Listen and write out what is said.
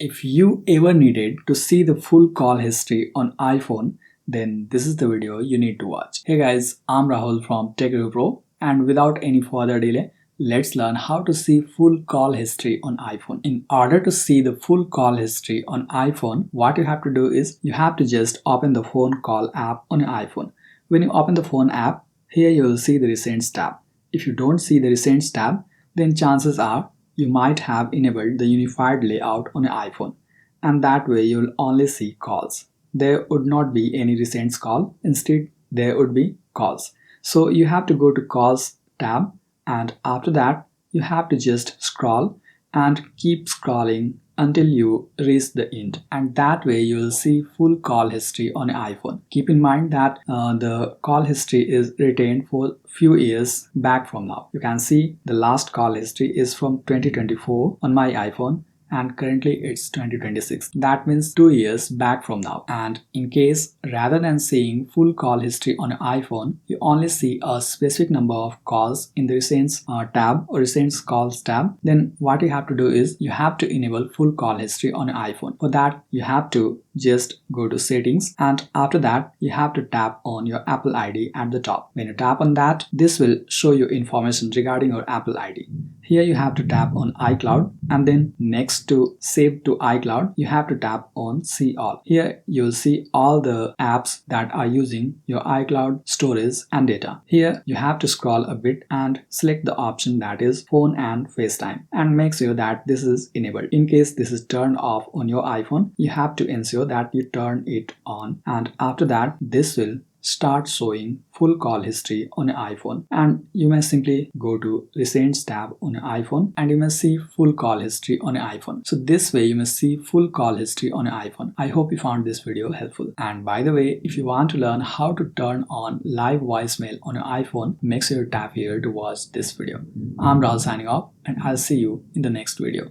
If you ever needed to see the full call history on iPhone, then this is the video you need to watch. Hey guys, I'm Rahul from Tech Review Pro, and without any further delay, let's learn how to see full call history on iPhone. In order to see the full call history on iPhone, what you have to do is you have to just open the phone call app on your iPhone. When you open the phone app, here you will see the Recents tab. If you don't see the Recents tab, then chances are you might have enabled the unified layout on your iPhone, and that way you'll only see calls. There would not be any recent call, instead there would be calls. So you have to go to calls tab, and after that you have to just scroll and keep scrolling until you reach the end, and that way you will see full call history on your iPhone. Keep in mind that the call history is retained for few years back from now. You can see the last call history is from 2024 on my iPhone, and currently it's 2026. That means 2 years back from now. And in case rather than seeing full call history on your iPhone, you only see a specific number of calls in the Recents tab or Recents calls tab, then what you have to do is you have to enable full call history on your iPhone. For that, you have to just go to settings, and after that you have to tap on your Apple ID at the top. When you tap on that, this will show you information regarding your Apple ID. Here you have to tap on iCloud, and then next to save to iCloud you have to tap on see all. Here you will see all the apps that are using your iCloud storage and data. Here you have to scroll a bit and select the option that is phone and FaceTime, and make sure that this is enabled. In case this is turned off on your iPhone, you have to ensure that you turn it on, and after that this will start showing full call history on your iPhone. And you may simply go to Recents tab on your iPhone, and you may see full call history on your iPhone. So this way you may see full call history on your iPhone. I hope you found this video helpful. And by the way, if you want to learn how to turn on live voicemail on your iPhone, make sure you tap here to watch this video. I'm Rahul signing off, and I'll see you in the next video.